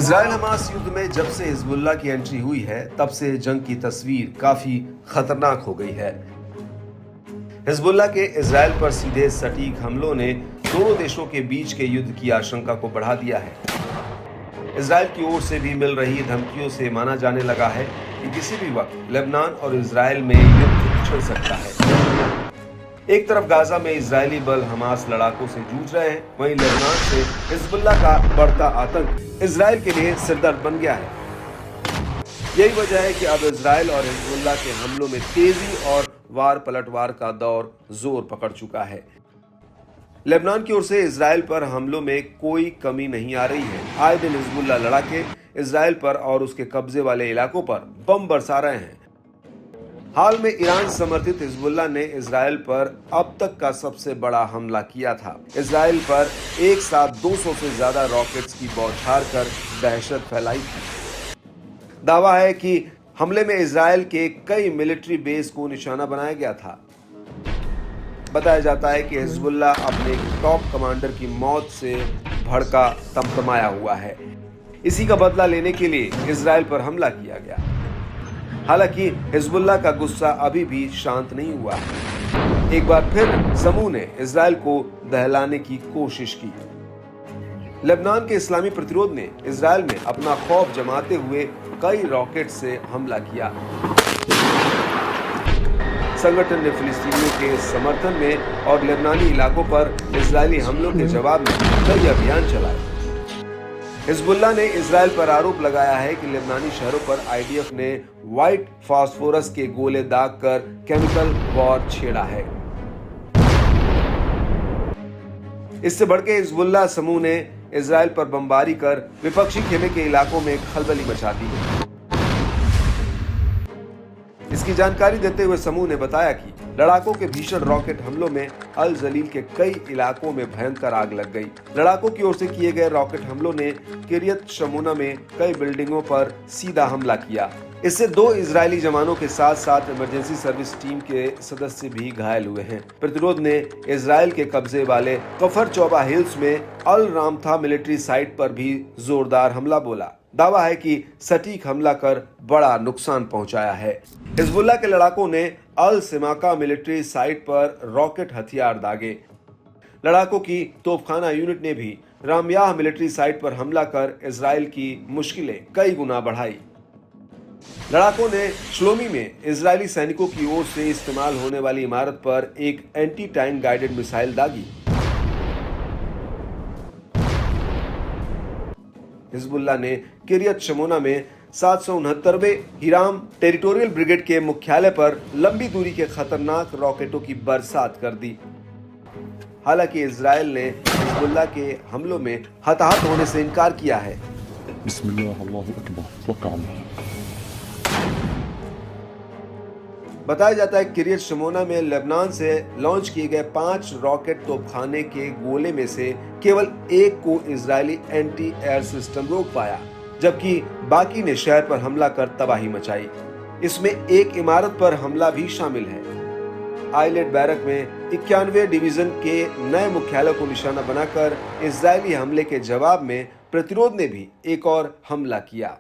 Israel Hamas युद्ध में जब से हिजबुल्लाह की एंट्री हुई है तब से जंग की तस्वीर काफी खतरनाक हो गई है। हिजबुल्लाह के इजराइल पर सीधे सटीक हमलों ने दोनों देशों के बीच के युद्ध की आशंका को बढ़ा दिया है। इजराइल की ओर से भी मिल रही धमकियों से माना जाने लगा है कि किसी भी वक्त लेबनान और इजराइल में युद्ध छिड़ सकता है। एक तरफ गाजा में इजरायली बल हमास लड़ाकों से जूझ रहे हैं, वहीं लेबनान से हिजबुल्लाह का बढ़ता आतंक इजराइल के लिए सिरदर्द बन गया है। यही वजह है कि अब इजराइल और हिजबुल्लाह के हमलों में तेजी और वार पलटवार का दौर जोर पकड़ चुका है। लेबनान की ओर से इजराइल पर हमलों में कोई कमी नहीं आ रही है। आए दिन हिजबुल्लाह लड़ाके इजराइल पर और उसके कब्जे वाले इलाकों पर बम बरसा रहे हैं। हाल में ईरान समर्थित हिजबुल्लाह ने इजराइल पर अब तक का सबसे बड़ा हमला किया था। इजराइल पर एक साथ 200 से ज्यादा रॉकेट्स की बौछार कर दहशत फैलाई थी। दावा है कि हमले में इजराइल के कई मिलिट्री बेस को निशाना बनाया गया था। बताया जाता है कि हिजबुल्लाह अपने टॉप कमांडर की मौत से भड़का तमतमाया हुआ है। इसी का बदला लेने के लिए इजराइल पर हमला किया गया। हालांकि हिजबुल्लाह का गुस्सा अभी भी शांत नहीं हुआ है। एक बार फिर समूह ने इजराइल को दहलाने की कोशिश की। लेबनान के इस्लामी प्रतिरोध ने इजराइल में अपना खौफ जमाते हुए कई रॉकेट से हमला किया। संगठन ने फिलिस्तीनियों के समर्थन में और लेबनानी इलाकों पर इजरायली हमलों के जवाब में कई अभियान चलाए। हिजबुल्लाह ने इजराइल पर आरोप लगाया है कि लेबनानी शहरों पर आईडीएफ ने व्हाइट फास्फोरस के गोले दागकर केमिकल वॉर छेड़ा है। इससे बढ़के हिजबुल्लाह समूह ने इजराइल पर बमबारी कर विपक्षी खेमे के इलाकों में खलबली मचा दी है। इसकी जानकारी देते हुए समूह ने बताया कि लड़ाकों के भीषण रॉकेट हमलों में अल जलील के कई इलाकों में भयंकर आग लग गई। लड़ाकों की ओर से किए गए रॉकेट हमलों ने किरियत शमोना में कई बिल्डिंगों पर सीधा हमला किया। इससे 2 इजरायली जवानों के साथ साथ इमरजेंसी सर्विस टीम के सदस्य भी घायल हुए हैं। प्रतिरोध ने इजराइल के कब्जे वाले कफर चौबा हिल्स में अल रामथा मिलिट्री साइट पर भी जोरदार हमला बोला। दावा है कि सटीक हमला कर बड़ा नुकसान पहुंचाया है। हिजबुल्लाह के लड़ाकों ने अल सिमाका मिलिट्री साइट पर रॉकेट हथियार दागे। लड़ाकों की तोपखाना यूनिट ने भी रामयाह मिलिट्री साइट पर हमला कर इजराइल की मुश्किलें कई गुना बढ़ाई। लड़ाकों ने श्लोमी में इजरायली सैनिकों की ओर से इस्तेमाल होने वाली इमारत पर एक एंटी टैंक गाइडेड मिसाइल दागी। हिजबुल्लाह ने किरियत शमोना में 769वें हिराम टेरिटोरियल ब्रिगेड के मुख्यालय पर लंबी दूरी के खतरनाक रॉकेटों की बरसात कर दी। हालांकि इजराइल ने हिजबुल्लाह के हमलों में हताहत होने से इनकार किया है। बताया जाता है कि किरियत शमोना में लेबनान से लॉन्च किए गए 5 रॉकेट तोपखाने के गोले में से केवल एक को इजरायली एंटी एयर सिस्टम रोक पाया, जबकि बाकी ने शहर पर हमला कर तबाही मचाई। इसमें एक इमारत पर हमला भी शामिल है। आइलेट बैरक में 91वें डिवीजन के नए मुख्यालय को निशाना बनाकर इजरायली हमले के जवाब में प्रतिरोध ने भी एक और हमला किया।